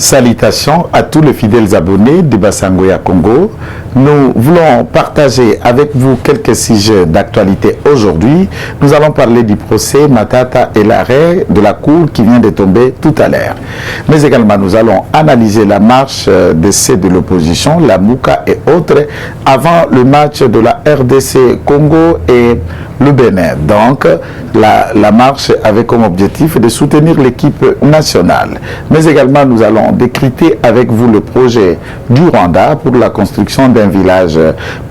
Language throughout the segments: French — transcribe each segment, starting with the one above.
Salutations à tous les fidèles abonnés de Basango ya Congo. Nous voulons partager avec vous quelques sujets d'actualité aujourd'hui. Nous allons parler du procès Matata et l'arrêt de la cour qui vient de tomber tout à l'heure. Mais également, nous allons analyser la marche d'essai de l'opposition, la Mouka et autres, avant le match de la RDC Congo et le Bénin. Donc, la marche avait comme objectif de soutenir l'équipe nationale. Mais également, nous allons décrypter avec vous le projet du Rwanda pour la construction d'un village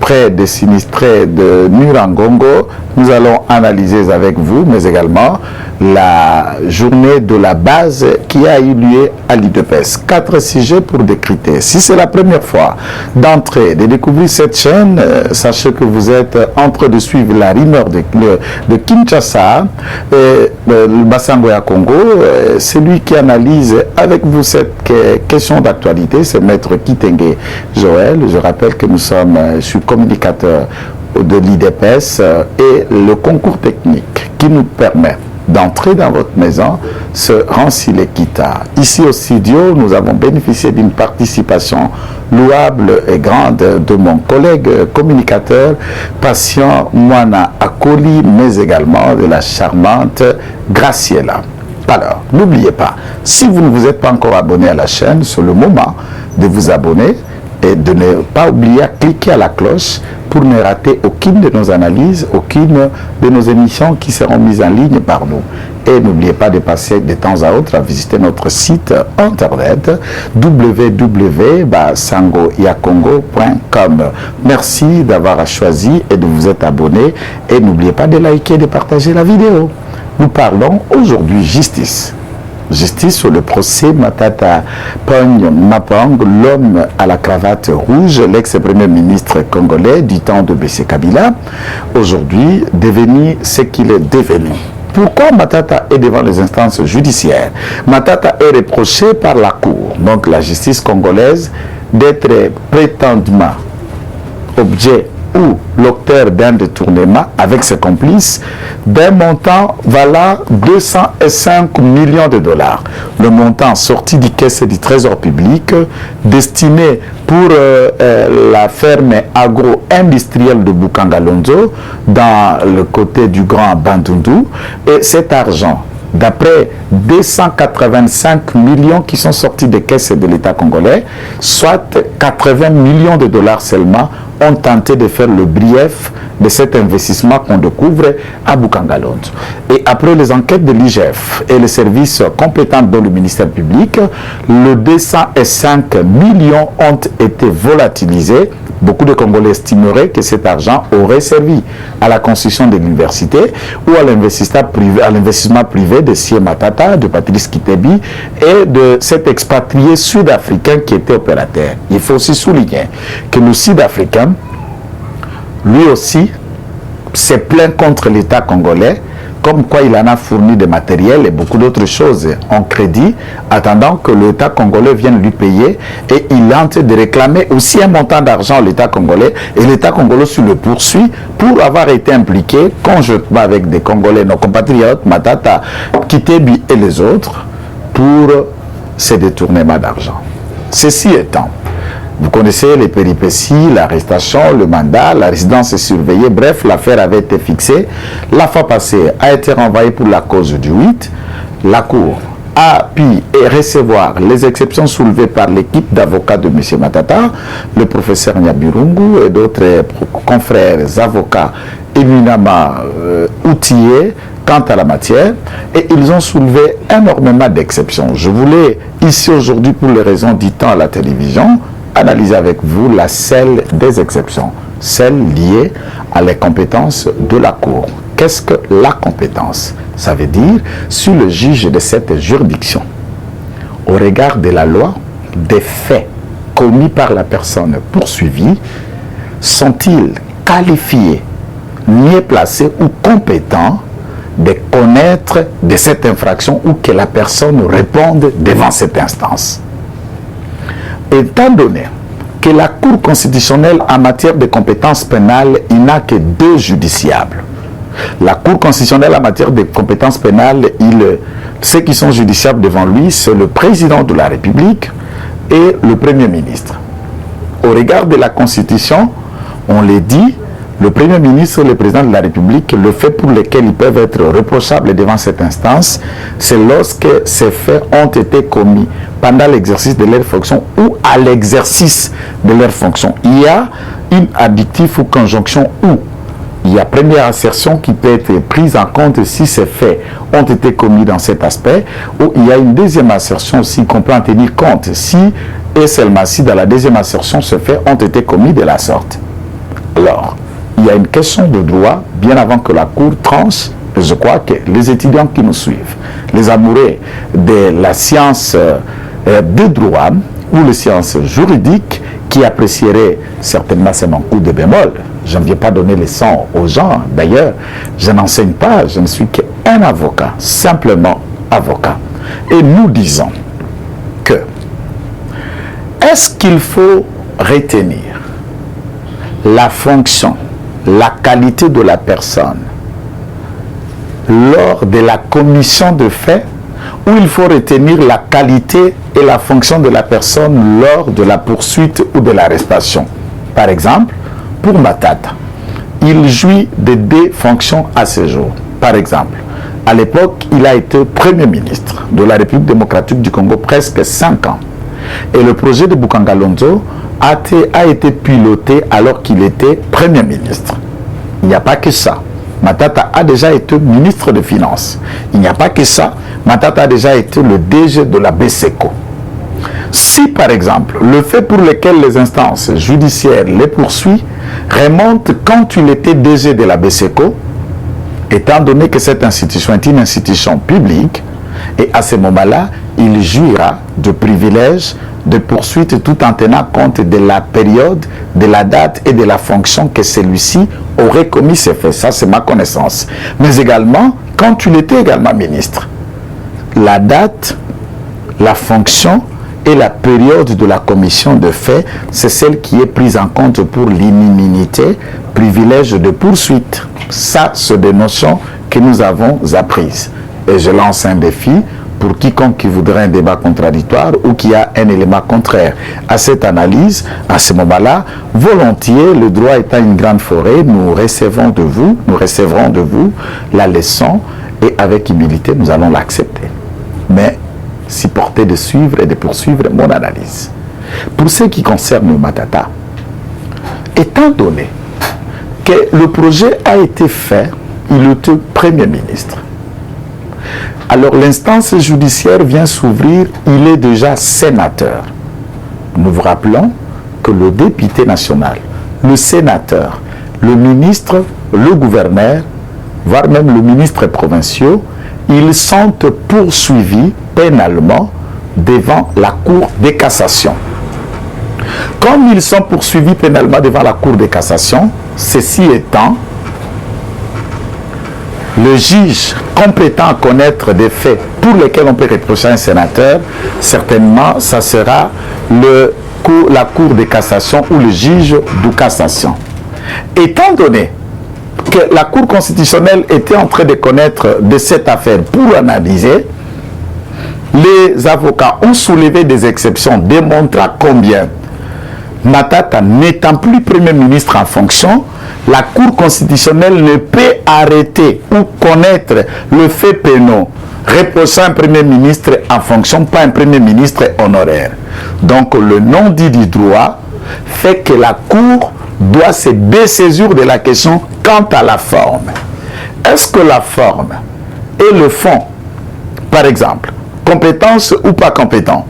près des sinistrés de Nurangongo. Nous allons analyser avec vous, mais également la journée de la base qui a eu lieu à l'IDPES. 4 sujets pour décrypter. Si c'est la première fois d'entrer, de découvrir cette chaîne, sachez que vous êtes en train de suivre la rumeur de Kinshasa, le Basango ya Congo. Celui qui analyse avec vous cette question d'actualité, c'est Maître Kitenge Joël. Je rappelle que nous sommes, je suis communicateur de l'IDPES et le concours technique qui nous permet d'entrer dans votre maison se rend s'il est quittable. Ici au studio, nous avons bénéficié d'une participation louable et grande de mon collègue communicateur Patient Moana Akoli, mais également de la charmante Graciela. Alors, n'oubliez pas, si vous ne vous êtes pas encore abonné à la chaîne, c'est le moment de vous abonner et de ne pas oublier à cliquer à la cloche pour ne rater aucune de nos analyses, aucune de nos émissions qui seront mises en ligne par nous. Et n'oubliez pas de passer de temps à autre à visiter notre site internet www.basangoyacongo.com. Merci d'avoir choisi et de vous être abonné. Et n'oubliez pas de liker et de partager la vidéo. Nous parlons aujourd'hui justice. Justice sur le procès Matata Ponyo Mapang, l'homme à la cravate rouge, l'ex-premier ministre congolais du temps de B.C. Kabila, aujourd'hui devenu ce qu'il est devenu. Pourquoi Matata est devant les instances judiciaires? Matata est reproché par la cour, donc la justice congolaise, d'être prétendument objet ou l'auteur d'un détournement avec ses complices d'un montant valant 205 millions de dollars. Le montant sorti du caisse du trésor public destiné pour la ferme agro-industrielle de Bukangalonzo dans le côté du Grand Bandundu. Et cet argent, d'après 285 millions qui sont sortis des caisses de l'État congolais, soit 80 millions de dollars seulement, ont tenté de faire le brief de cet investissement qu'on découvre à Bukangalonzo. Et après les enquêtes de l'IGF et les services compétents dans le ministère public, le 205 millions ont été volatilisés. Beaucoup de Congolais estimeraient que cet argent aurait servi à la construction de l'université ou à l'investissement privé de Sie Matata, de Patrice Kitebi et de cet expatrié sud-africain qui était opérateur. Il faut aussi souligner que le sud-africain, lui aussi, s'est plaint contre l'État congolais, comme quoi il en a fourni des matériels et beaucoup d'autres choses en crédit, attendant que l'État congolais vienne lui payer, et il est en train de réclamer aussi un montant d'argent à l'État congolais, et l'État congolais le poursuit pour avoir été impliqué conjointement avec des Congolais, nos compatriotes, Matata, Kitebi et les autres, pour ces détournements d'argent. Ceci étant, vous connaissez les péripéties, l'arrestation, le mandat, la résidence est surveillée. Bref, l'affaire avait été fixée. La fois passée a été renvoyée pour la cause du 8. La Cour a pu recevoir les exceptions soulevées par l'équipe d'avocats de M. Matata, le professeur Nyabirungu et d'autres confrères avocats éminemment outillés quant à la matière, et ils ont soulevé énormément d'exceptions. Je voulais ici aujourd'hui, pour les raisons du temps à la télévision, analyser avec vous la celle des exceptions, celle liée à les compétences de la Cour. Qu'est-ce que la compétence? Ça veut dire, sur le juge de cette juridiction, au regard de la loi, des faits commis par la personne poursuivie, sont-ils qualifiés, mieux placés ou compétents de connaître de cette infraction ou que la personne réponde devant cette instance? Étant donné que la Cour constitutionnelle en matière de compétences pénales, il n'a que 2 judiciables. La Cour constitutionnelle en matière de compétences pénales, ceux qui sont judiciables devant lui, c'est le président de la République et le Premier ministre. Au regard de la Constitution, on les dit, le Premier ministre et le Président de la République, le fait pour lequel ils peuvent être reprochables devant cette instance, c'est lorsque ces faits ont été commis pendant l'exercice de leur fonction ou à l'exercice de leur fonction. Il y a une adjectif ou conjonction ou. Il y a première assertion qui peut être prise en compte si ces faits ont été commis dans cet aspect, ou il y a une deuxième assertion aussi qu'on peut en tenir compte si et seulement si dans la deuxième assertion ces faits ont été commis de la sorte. Alors, il y a une question de droit bien avant que la Cour tranche. Je crois que les étudiants qui nous suivent, les amoureux de la science des droits ou les sciences juridiques qui apprécieraient certainement, c'est mon coup de bémol. Je ne viens pas donner leçons aux gens. D'ailleurs, je n'enseigne pas, je ne suis qu'un avocat, simplement avocat. Et nous disons que est-ce qu'il faut retenir la fonction, la qualité de la personne lors de la commission de faits, ou il faut retenir la qualité et la fonction de la personne lors de la poursuite ou de l'arrestation? Par exemple, pour Matata, il jouit de deux fonctions à ce jour. Par exemple, à l'époque, il a été Premier ministre de la République démocratique du Congo presque 5 ans. Et le projet de Boukangalonzo a été piloté alors qu'il était Premier ministre. Il n'y a pas que ça. Matata a déjà été ministre des Finances. Il n'y a pas que ça. Matata a déjà été le DG de la BSECO. Si, par exemple, le fait pour lequel les instances judiciaires les poursuivent remonte quand il était DG de la BSECO, étant donné que cette institution est une institution publique, et à ce moment-là, il jouira de privilèges de poursuite tout en tenant compte de la période, de la date et de la fonction que celui-ci aurait commis ces faits. Ça, c'est ma connaissance. Mais également, quand il était également ministre, la date, la fonction et la période de la commission de faits, c'est celle qui est prise en compte pour l'immunité, privilège de poursuite. Ça, c'est des notions que nous avons apprises. Et je lance un défi pour quiconque qui voudrait un débat contradictoire ou qui a un élément contraire à cette analyse. À ce moment-là, volontiers, le droit étant une grande forêt, nous recevrons de vous la leçon et avec humilité, nous allons l'accepter. Mais s'y porter de suivre et de poursuivre mon analyse. Pour ce qui concerne Matata, étant donné que le projet a été fait, il était Premier ministre. Alors l'instance judiciaire vient s'ouvrir, il est déjà sénateur. Nous vous rappelons que le député national, le sénateur, le ministre, le gouverneur, voire même le ministre provincial, ils sont poursuivis pénalement devant la Cour de cassation. Comme ils sont poursuivis pénalement devant la Cour de cassation, ceci étant, le juge compétent à connaître des faits pour lesquels on peut reprocher un sénateur, certainement, ça sera la Cour de cassation ou le juge de cassation. Étant donné que la Cour constitutionnelle était en train de connaître de cette affaire pour analyser, les avocats ont soulevé des exceptions démontrant combien Matata n'étant plus Premier ministre en fonction, la Cour constitutionnelle ne peut arrêter ou connaître le fait pénal reprochant un Premier ministre en fonction, pas un Premier ministre honoraire. Donc le non-dit du droit fait que la Cour doit se dessaisir de la question quant à la forme. Est-ce que la forme et le fond, par exemple, compétence ou pas compétent,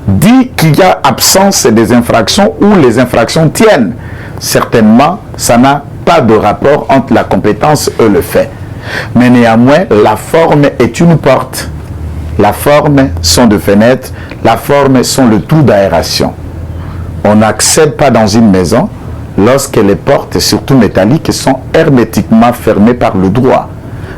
dit qu'il y a absence des infractions ou les infractions tiennent? Certainement, ça n'a pas de rapport entre la compétence et le fait. Mais néanmoins, la forme est une porte. La forme sont de fenêtres, la forme sont le trou d'aération. On n'accède pas dans une maison lorsque les portes, surtout métalliques, sont hermétiquement fermées par le droit.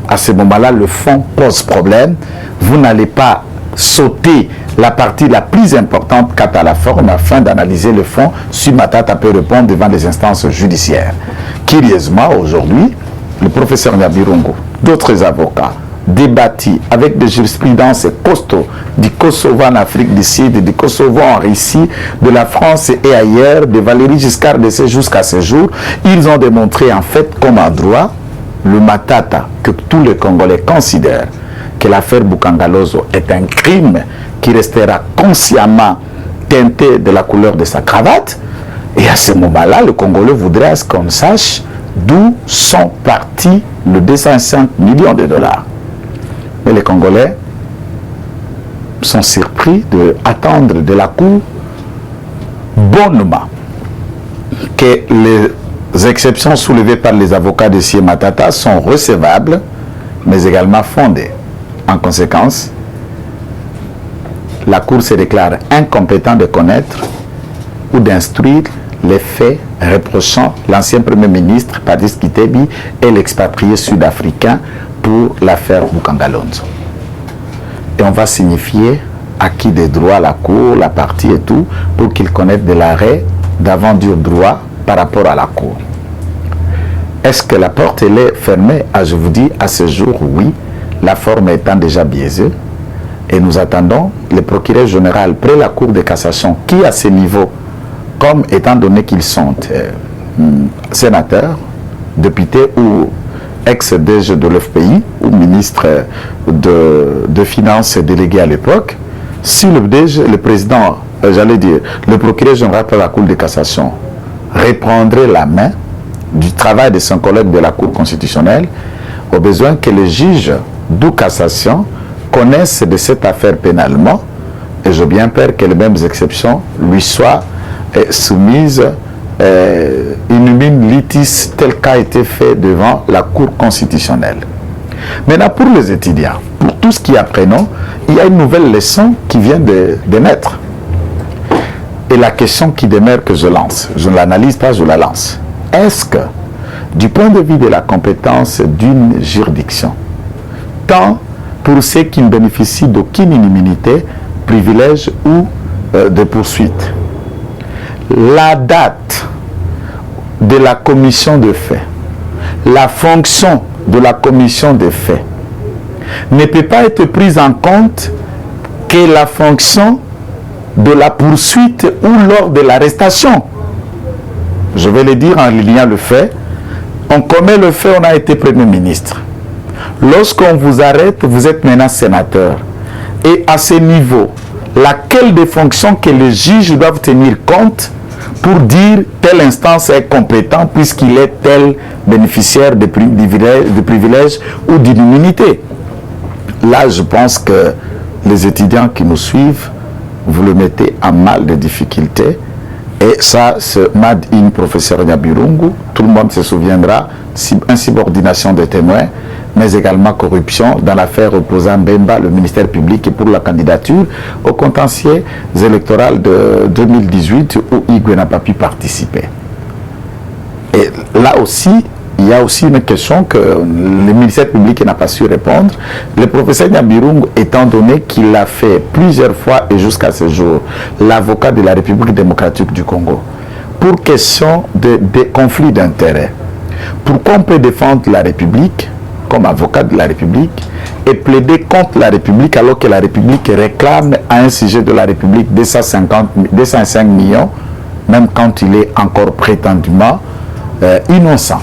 À ce moment-là, le fond pose problème. Vous n'allez pas sauter la partie la plus importante quant à la forme afin d'analyser le fond si Matata peut répondre devant les instances judiciaires. Curieusement, aujourd'hui, le professeur Nyabirongo, d'autres avocats débattu avec des jurisprudences costauds du Kosovo en Afrique du Sud, du Kosovo en Russie, de la France et ailleurs, de Valéry Giscard d'Estaing jusqu'à ce jour, ils ont démontré en fait comme en droit le Matata que tous les Congolais considèrent que l'affaire Bukangalozo est un crime qui restera consciemment teinté de la couleur de sa cravate. Et à ce moment-là, le Congolais voudrait qu'on sache d'où sont partis les 205 millions de dollars. Mais les Congolais sont surpris d'attendre de la Cour bonnement que les exceptions soulevées par les avocats de Sié Matata sont recevables, mais également fondées. En conséquence, la Cour se déclare incompétente de connaître ou d'instruire les faits reprochant l'ancien Premier ministre Patrice Kitebi et l'expatrié sud-africain pour l'affaire Bukangalozo. Et on va signifier à qui des droits la Cour, la partie et tout, pour qu'ils connaissent de l'arrêt d'aventure droit par rapport à la Cour. Est-ce que la porte elle est fermée? Je vous dis, à ce jour, oui, la forme étant déjà biaisée. Et nous attendons le procureur général près la Cour de cassation qui, à ce niveau, comme étant donné qu'ils sont sénateurs, députés ou ex-DG de l'FPI ou ministre de Finances délégué à l'époque, si le président, j'allais dire, le procureur général près la Cour de cassation reprendrait la main du travail de son collègue de la Cour constitutionnelle, au besoin que les juges de cassation connaissent de cette affaire pénalement, et j'ai bien peur que les mêmes exceptions lui soient soumises in litis tel qu'a été fait devant la Cour constitutionnelle. Maintenant, pour les étudiants, pour tout ce qui apprenons, il y a une nouvelle leçon qui vient de naître. Et la question qui demeure que je lance, je ne l'analyse pas, je la lance. Est-ce que, du point de vue de la compétence d'une juridiction, tant pour ceux qui ne bénéficient d'aucune immunité, privilège ou de poursuite, la date de la commission de faits, la fonction de la commission de faits ne peut pas être prise en compte que la fonction de la poursuite ou lors de l'arrestation. Je vais le dire en liant le fait. On commet le fait, on a été Premier ministre. Lorsqu'on vous arrête, vous êtes maintenant sénateur. Et à ce niveau, laquelle des fonctions que les juges doivent tenir compte pour dire telle instance est compétent puisqu'il est tel bénéficiaire de privilèges ou d'immunité? Là, je pense que les étudiants qui nous suivent, vous le mettez à mal de difficultés. Et ça, c'est Mad in professeur Nyabirungu. Tout le monde se souviendra, insubordination des témoins, mais également corruption dans l'affaire opposant Bemba, le ministère public, et pour la candidature au contentieux électoral de 2018 où Igwe n'a pas pu participer. Et là aussi, il y a aussi une question que le ministère public n'a pas su répondre. Le professeur Nyabirungu, étant donné qu'il a fait plusieurs fois et jusqu'à ce jour l'avocat de la République démocratique du Congo, pour question de conflit d'intérêts, pourquoi on peut défendre la République comme avocat de la République et plaider contre la République alors que la République réclame à un sujet de la République 205 millions, même quand il est encore prétendument innocent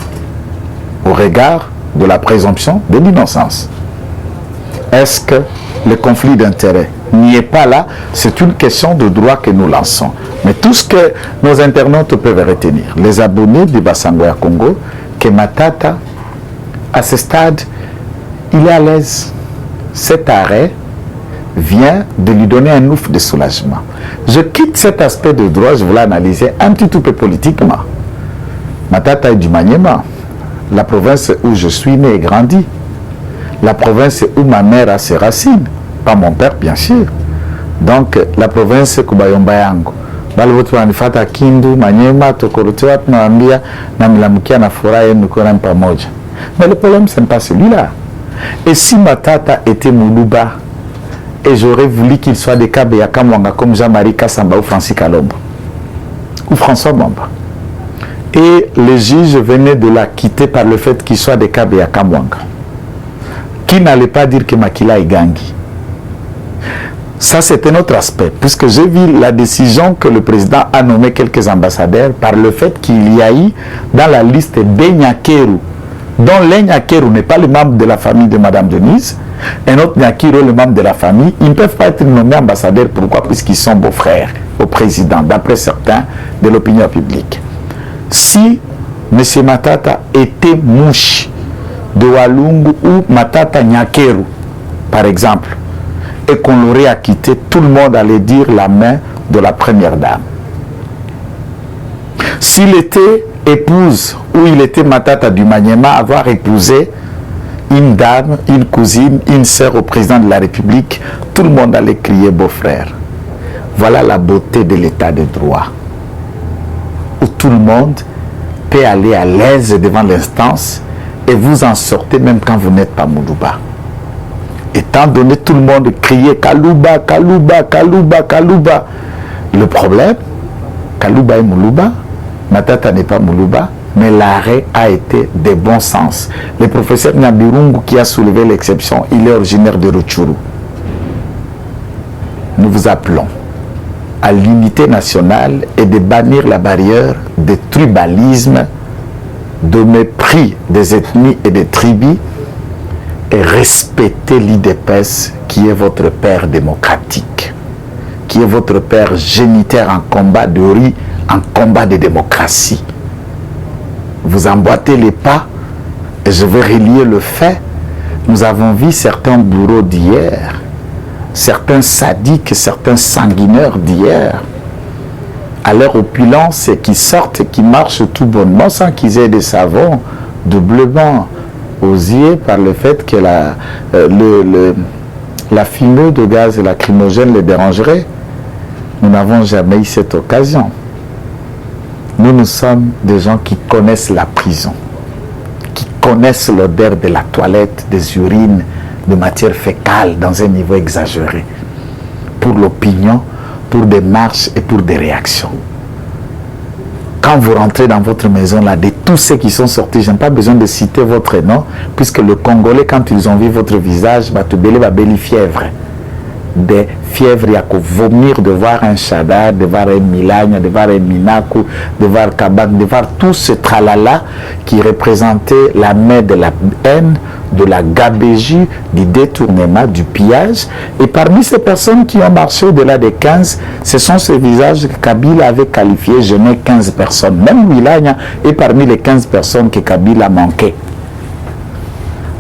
au regard de la présomption de l'innocence? Est-ce que le conflit d'intérêts n'y est pas là? C'est une question de droit que nous lançons. Mais tout ce que nos internautes peuvent retenir, les abonnés de Basango ya Congo, que Matata, à ce stade, il est à l'aise. Cet arrêt vient de lui donner un ouf de soulagement. Je quitte cet aspect de droit, je voulais analyser un petit peu politiquement. Matata est du Maniema, la province où je suis né et grandi, la province où ma mère a ses racines, pas mon père bien sûr. Donc la province Kubayomba yangu, bali wote wanifata Kindu, Maniema, Tokorotewa, tunawaambia na milamukia na furaha yenu kwa pamoja. Mais le problème ce n'est pas celui-là. Et si Matata était Moulouba et j'aurais voulu qu'il soit de Kabeya Kamwanga comme Jean-Marie Kassamba ou Francis Kalombo ou François Bamba, et les juges venaient de la quitter par le fait qu'il soit de Kabeya Kamwanga, qui n'allait pas dire que Makila est Gangi. Ça, c'est un autre aspect, puisque j'ai vu la décision que le président a nommé quelques ambassadeurs par le fait qu'il y a eu dans la liste des Nyakeru, dont l'un Nyakeru n'est pas le membre de la famille de Madame Denise, un autre Nyakeru est le membre de la famille. Ils ne peuvent pas être nommés ambassadeurs. Pourquoi? Puisqu'ils sont beaux-frères au président, d'après certains de l'opinion publique. Si M. Matata était mouche de Walungu ou Matata Nyakeru, par exemple, et qu'on l'aurait acquitté, tout le monde allait dire la main de la première dame. S'il était épouse ou il était Matata du Maniema, avoir épousé une dame, une cousine, une sœur au président de la République, tout le monde allait crier beau-frère. Voilà la beauté de l'état de droit, où tout le monde peut aller à l'aise devant l'instance et vous en sortez même quand vous n'êtes pas Moulouba. Étant donné tout le monde criait Kalouba, Kalouba, Kalouba, Kalouba. Le problème, Kalouba est Moulouba, Matata n'est pas Moulouba, mais l'arrêt a été de bon sens. Le professeur Nyabirungu qui a soulevé l'exception, il est originaire de Rutshuru. Nous vous appelons à l'unité nationale et de bannir la barrière de tribalisme, de mépris des ethnies et des tribus, et respecter l'IDPS qui est votre père démocratique, qui est votre père géniteur en combat de riz, en combat de démocratie. Vous emboîtez les pas et je vais relier le fait. Nous avons vu certains bourreaux d'hier, certains sadiques, certains sanguinaires d'hier, à leur opulence et qui sortent et qui marchent tout bonnement sans qu'ils aient des savons doublement osés par le fait que la fumée de gaz lacrymogène les dérangerait. Nous n'avons jamais eu cette occasion. Nous sommes des gens qui connaissent la prison, qui connaissent l'odeur de la toilette, des urines, de matière fécale dans un niveau exagéré, pour l'opinion, pour des marches et pour des réactions. Quand vous rentrez dans votre maison, là, de tous ceux qui sont sortis, je n'ai pas besoin de citer votre nom, puisque le Congolais, quand ils ont vu votre visage, va te bêler, va bêler fièvre. Des fièvres, il y a qu'à vomir de voir un Chada, de voir un Milagna, de voir un Minaku, de voir Kabak, de voir tout ce tralala qui représentait la main de la haine, de la gabégie, du détournement, du pillage. Et parmi ces personnes qui ont marché au-delà des 15, ce sont ces visages que Kabila avait qualifiés, je n'ai 15 personnes. Même Milagna est parmi les 15 personnes que Kabila manquait.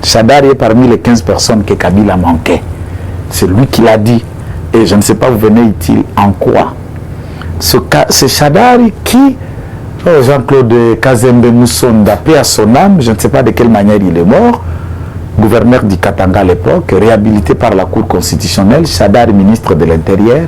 Chadar est parmi les 15 personnes que Kabila manquait. C'est lui qui l'a dit. Et je ne sais pas, vous venez utile en quoi. C'est Chadari qui, Jean-Claude Kazembe Moussonda, paix à son âme, je ne sais pas de quelle manière il est mort, gouverneur du Katanga à l'époque, réhabilité par la Cour constitutionnelle, Chadari, ministre de l'Intérieur,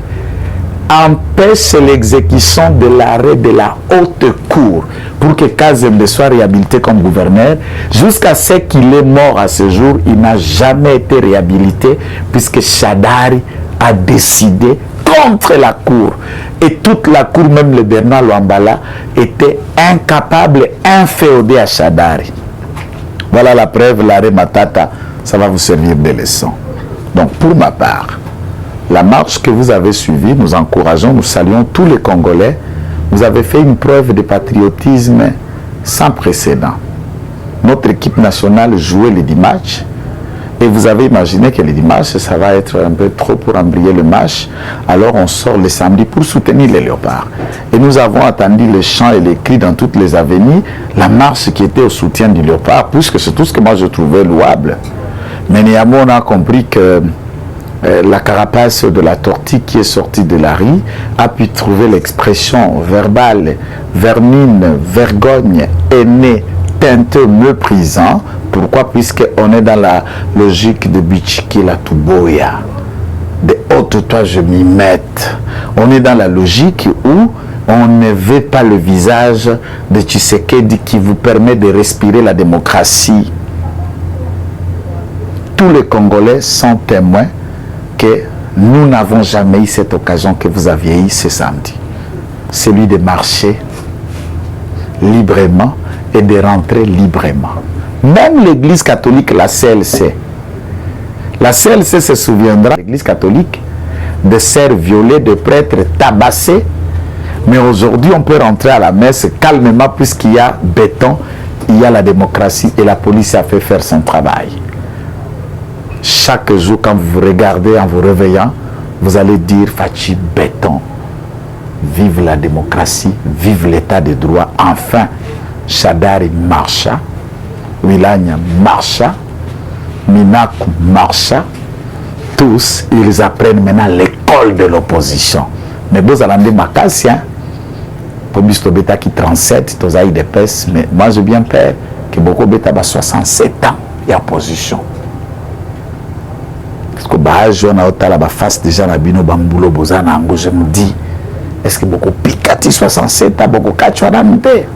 empêche l'exécution de l'arrêt de la haute cour pour que Kazembe soit réhabilité comme gouverneur. Jusqu'à ce qu'il est mort à ce jour, il n'a jamais été réhabilité puisque Chadari a décidé contre la cour. Et toute la cour, même le Bernard Luambala, était incapable, inféodé à Chadari. Voilà la preuve, l'arrêt Matata, ça va vous servir de leçon. Donc pour ma part, la marche que vous avez suivie, nous encourageons, nous saluons tous les Congolais. Vous avez fait une preuve de patriotisme sans précédent. Notre équipe nationale jouait les dimanches et vous avez imaginé que les dimanches, ça va être un peu trop pour embrayer le match. Alors on sort le samedi pour soutenir les léopards. Et nous avons attendu les chants et les cris dans toutes les avenues, la marche qui était au soutien du léopard, puisque c'est tout ce que moi je trouvais louable. Mais néanmoins, on a compris que la carapace de la tortue qui est sortie de la riz a pu trouver l'expression verbale, vermine, vergogne, haineux, teinteux, méprisant. Pourquoi? Puisqu'on est dans la logique de Bichiki la Touboya. De haute toi je m'y mette. On est dans la logique où on ne veut pas le visage de Tshisekedi qui vous permet de respirer la démocratie. Tous les Congolais sont témoins que nous n'avons jamais eu cette occasion que vous aviez eu ce samedi. Celui de marcher librement et de rentrer librement. Même l'Église catholique, la CLC, La CLC se souviendra de l'Église catholique, de sœurs violées, de prêtres tabassés. Mais aujourd'hui, on peut rentrer à la messe calmement puisqu'il y a béton, il y a la démocratie et la police a fait faire son travail. Chaque jour, quand vous vous regardez en vous réveillant, vous allez dire Fachi béton. Vive la démocratie, vive l'état de droit. Enfin, Shadari marcha, Wilanya marcha, Minaku marcha. Tous, ils apprennent maintenant l'école de l'opposition. Mais vous allez ma casse, pour Bisto Beta qui 37, tous aïe des pèses, mais moi j'ai bien peur que beaucoup Beta a 67 ans et opposition. Parce que bah je na la face déjà na bino bambulo bozana ngo je me dis est-ce que beaucoup picati 67 ans beaucoup kachwa namte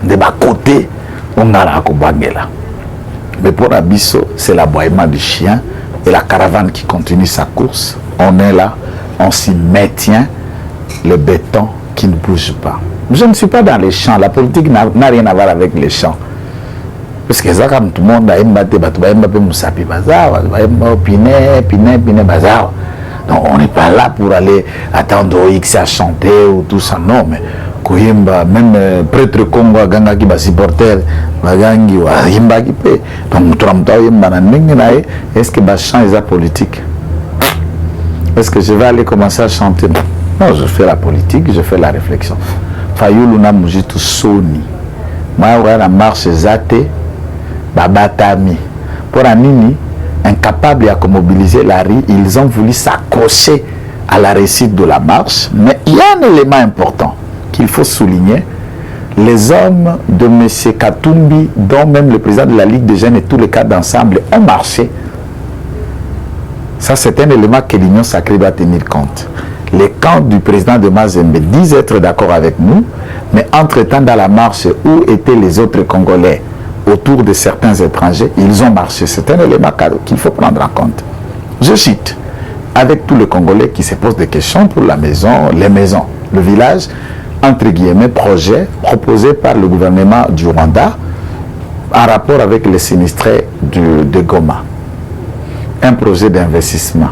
de bas côté on a la ko bangela. Mais pour Abisso, c'est l'aboiement du chien et la caravane qui continue sa course. On est là, on s'y maintient, le béton qui ne bouge pas. Je ne suis pas dans les champs, la politique n'a rien à voir avec les champs. Parce que ça, comme tout le monde a émbatté, donc on n'est pas là pour aller attendre au X à chanter ou tout ça, non, mais même prêtre Congo ganga qui va supporter bagangi wa yimba qui peut donc tramta yimba na ningi na est-ce que ba chant est politique, est-ce que je vais aller commencer à chanter? Non, je fais la politique, je fais la réflexion. Fayulu na mujitu soni moi ouais la marche zate babatami pour anini incapable à mobiliser la rue, ils ont voulu s'accrocher à la réussite de la marche. Mais il y a un élément important qu'il faut souligner. Les hommes de M. Katumbi, dont même le président de la Ligue des jeunes et tous les cadres d'ensemble ont marché. Ça, c'est un élément que l'Union sacrée doit tenir compte. Les camps du président de Mazembe disent être d'accord avec nous, mais entre-temps, dans la marche, où étaient les autres Congolais autour de certains étrangers, ils ont marché. C'est un élément qu'il faut prendre en compte. Je cite, avec tous les Congolais qui se posent des questions pour la maison, les maisons, le village, entre guillemets, projet proposé par le gouvernement du Rwanda en rapport avec les sinistrés de Goma. Un projet d'investissement.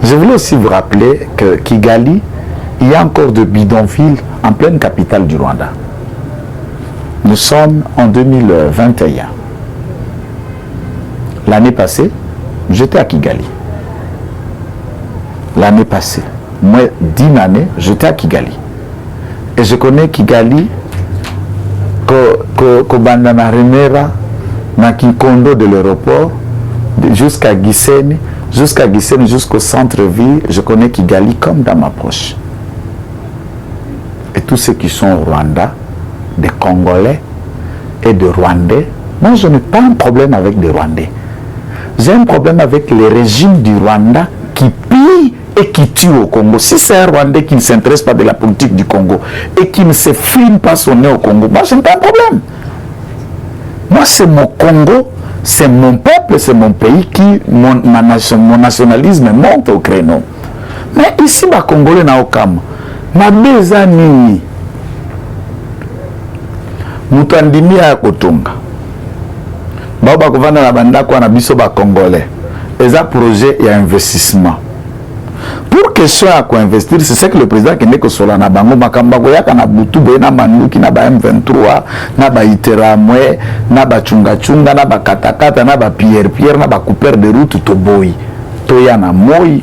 Je voulais aussi vous rappeler que Kigali, il y a encore de bidonvilles en pleine capitale du Rwanda. Nous sommes en 2021. L'année passée, j'étais à Kigali. L'année passée, moi, 10 années, j'étais à Kigali. Et je connais Kigali, Kobandana Remera, na Kikondo de l'aéroport, jusqu'à Gisenyi, jusqu'au centre-ville. Je connais Kigali comme dans ma poche. Et tous ceux qui sont au Rwanda, des Congolais et des Rwandais, moi je n'ai pas un problème avec les Rwandais. J'ai un problème avec les régimes du Rwanda qui pillent et qui tuent au Congo. Si c'est un Rwandais qui ne s'intéresse pas de la politique du Congo et qui ne se frime pas son nez au Congo, moi je n'ai pas un problème. Moi c'est mon Congo, c'est mon peuple, c'est mon pays qui, mon nationalisme monte au créneau. Mais ici, les Congolais na okam, ma beza nini. Mutandimi ya kotunga. Baba kovana na bandako na biso ba Congolais. Eza projet et investissement. Pour que soit à investir, c'est ce que le président qui n'est que sur la Nabango Makambako yaka na butu na Manduki na ba M23 na ba Iteramwe na ba Chunga Chunga na ba Katakata na ba Pierre na ba couper de route Toboy Toya na Moi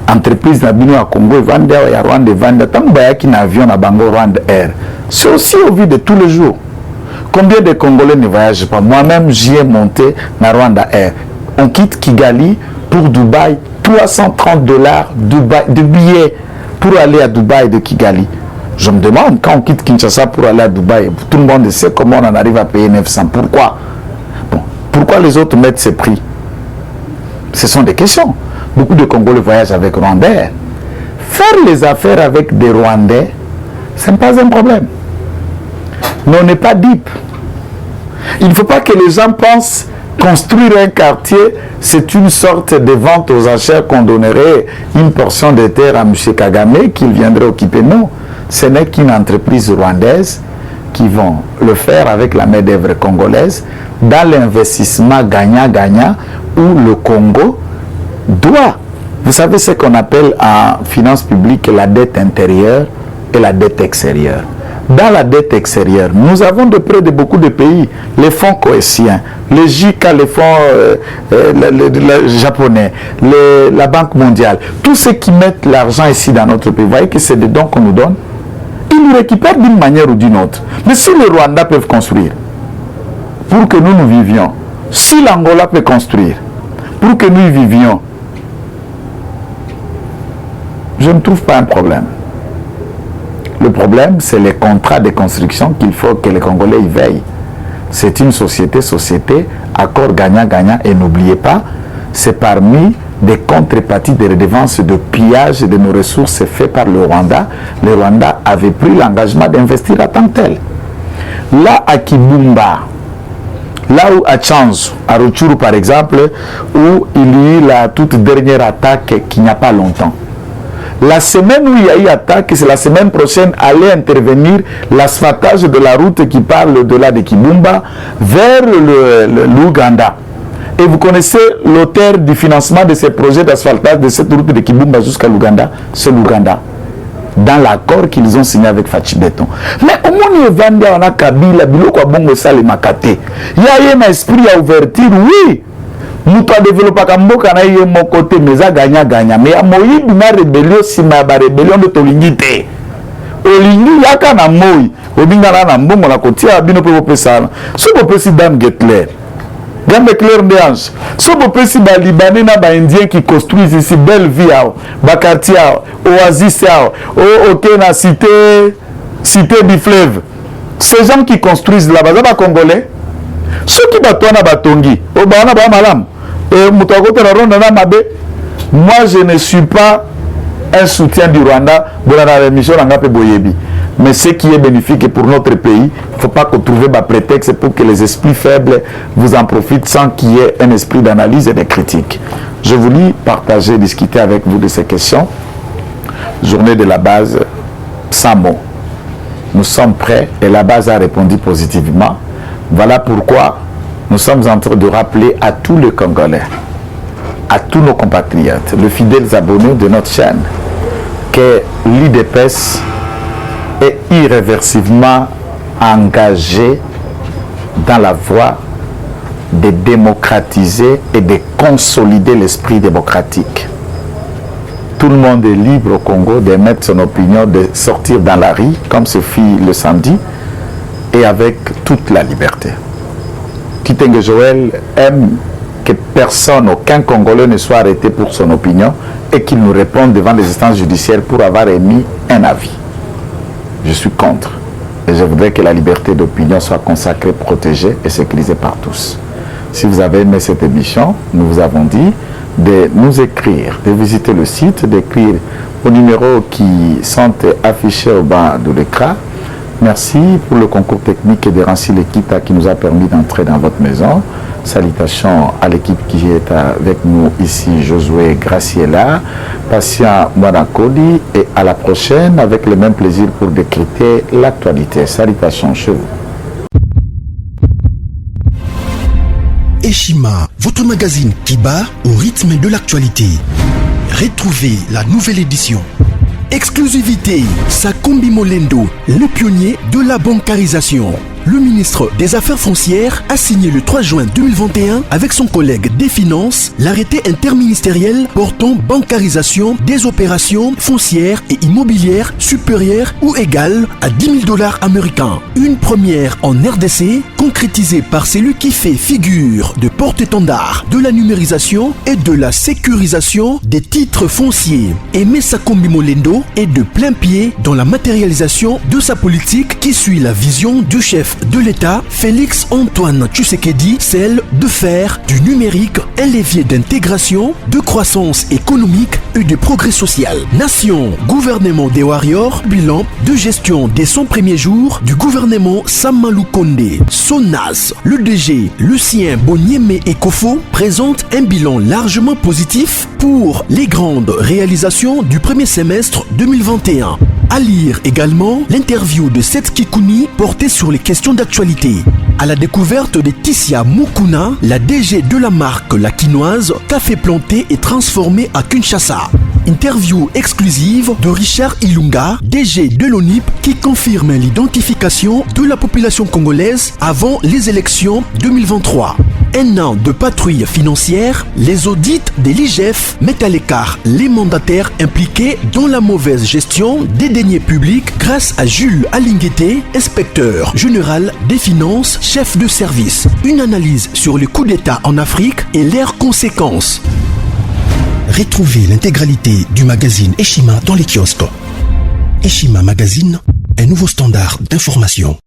entreprise na bino à Congo vende ya Rwanda vende tant ba yaki na avion na Bango Rwanda Air. C'est aussi au vu de tous les jours. Combien de Congolais ne voyagent pas? Moi-même j'y ai monté na Rwanda Air. On quitte Kigali pour Dubaï, $330 de billets pour aller à Dubaï de Kigali. Je me demande, quand on quitte Kinshasa pour aller à Dubaï, tout le monde sait comment on en arrive à payer 900. Pourquoi? Bon, pourquoi les autres mettent ces prix? Ce sont des questions. Beaucoup de Congolais voyagent avec Rwandais. Faire les affaires avec des Rwandais, ce n'est pas un problème. Mais on n'est pas deep. Il ne faut pas que les gens pensent construire un quartier, c'est une sorte de vente aux enchères qu'on donnerait une portion de terre à M. Kagame qu'il viendrait occuper. Non, ce n'est qu'une entreprise rwandaise qui vont le faire avec la main-d'œuvre congolaise dans l'investissement gagnant-gagnant où le Congo doit. Vous savez ce qu'on appelle en finance publique la dette intérieure et la dette extérieure. Dans la dette extérieure, nous avons de près de beaucoup de pays les fonds cohésiens, les JICA, les fonds japonais, la Banque mondiale, tous ceux qui mettent l'argent ici dans notre pays. Vous voyez que c'est des dons qu'on nous donne. Ils nous récupèrent d'une manière ou d'une autre. Mais si le Rwanda peut construire pour que nous vivions, si l'Angola peut construire pour que nous y vivions, je ne trouve pas un problème. Le problème, c'est les contrats de construction qu'il faut que les Congolais y veillent. C'est une société, accord gagnant-gagnant. Et n'oubliez pas, c'est parmi des contreparties de redevances de pillage de nos ressources fait par le Rwanda. Le Rwanda avait pris l'engagement d'investir à tant tel. Là, à Kibumba, là où à Tchanzu, à Rutshuru par exemple, où il y a eu la toute dernière attaque qu'il n'y a pas longtemps. La semaine où il y a eu attaque, c'est la semaine prochaine, allait intervenir l'asphaltage de la route qui part au-delà de Kibumba vers l'Ouganda. Et vous connaissez l'auteur du financement de ces projets d'asphaltage de cette route de Kibumba jusqu'à l'Ouganda, c'est l'Ouganda. Dans l'accord qu'ils ont signé avec Fachi Beton. Mais au moins, on a Kabila, il y a un esprit à ouverture, oui. Nous avons développé Kamboka na yé mon côté, mais ça gagnant. Mais à Moïse, il y a rébellion, si ma rébellion de Tolingité. Olingi, yaka na Moïse. Obingana na mbongo na côté, abino pe popesa. Ce que peut si Dame Getler. Dame Getler déange. Ce que peut si ba Libanais na ba Indiens qui construisent ici belle vie, ba quartier, oasis, ok na cité du fleuve. Ces gens qui construisent là-bas, ça va Congolais. Ceux qui battent na batongi, au bana ba malam. Et moi je ne suis pas un soutien du Rwanda dans la mission Rangape Boyebi. Mais ce qui est bénéfique pour notre pays, il ne faut pas qu'on trouve un prétexte pour que les esprits faibles vous en profitent sans qu'il y ait un esprit d'analyse et de critique. Je voulais partager, discuter avec vous de ces questions. Journée de la base, sans mots. Nous sommes prêts et la base a répondu positivement. Voilà pourquoi nous sommes en train de rappeler à tous les Congolais, à tous nos compatriotes, les fidèles abonnés de notre chaîne, que l'IDPS est irréversiblement engagé dans la voie de démocratiser et de consolider l'esprit démocratique. Tout le monde est libre au Congo d'émettre son opinion, de sortir dans la rue, comme ce fit le samedi, et avec toute la liberté. Kitenge Joël aime que personne, aucun Congolais ne soit arrêté pour son opinion et qu'il nous réponde devant les instances judiciaires pour avoir émis un avis. Je suis contre. Et je voudrais que la liberté d'opinion soit consacrée, protégée et sécurisée par tous. Si vous avez aimé cette émission, nous vous avons dit de nous écrire, de visiter le site, d'écrire aux numéros qui sont affichés au bas de l'écran. Merci pour le concours technique de Rancy Lekita qui nous a permis d'entrer dans votre maison. Salutations à l'équipe qui est avec nous ici, Josué Graciela, Patient Mwanakoli, et à la prochaine avec le même plaisir pour décrypter l'actualité. Salutations chez vous. Eshima, votre magazine qui bat au rythme de l'actualité. Retrouvez la nouvelle édition. Exclusivité, Sakombi Molendo, le pionnier de la bancarisation. Le ministre des Affaires foncières a signé le 3 juin 2021 avec son collègue des Finances l'arrêté interministériel portant bancarisation des opérations foncières et immobilières supérieures ou égales à 10 000 $ américains. Une première en RDC, concrétisée par celui qui fait figure de porte-étendard de la numérisation et de la sécurisation des titres fonciers. Aimé Sakombi Molendo est de plein pied dans la matérialisation de sa politique qui suit la vision du chef de l'État, Félix Antoine Tshisekedi, celle de faire du numérique un levier d'intégration, de croissance économique et de progrès social. Nation, gouvernement des Warriors, bilan de gestion des 100 premiers jours du gouvernement Samalou Kondé. SONAS, le DG Lucien Boniemé Ekofo présente un bilan largement positif pour les grandes réalisations du premier semestre 2021. À lire également l'interview de Seth Kikouni portée sur les questions d'actualité. À la découverte de Tissia Mukuna, la DG de la marque La Quinoise, café planté et transformé à Kinshasa. Interview exclusive de Richard Ilunga, DG de l'ONIP, qui confirme l'identification de la population congolaise avant les élections 2023. Un an de patrouille financière, les audits de l'IGF mettent à l'écart les mandataires impliqués dans la mauvaise gestion des deniers publics grâce à Jules Alinguete, inspecteur général des finances, chef de service. Une analyse sur les coups d'État en Afrique et leurs conséquences. Retrouvez l'intégralité du magazine Eshima dans les kiosques. Eshima Magazine, un nouveau standard d'information.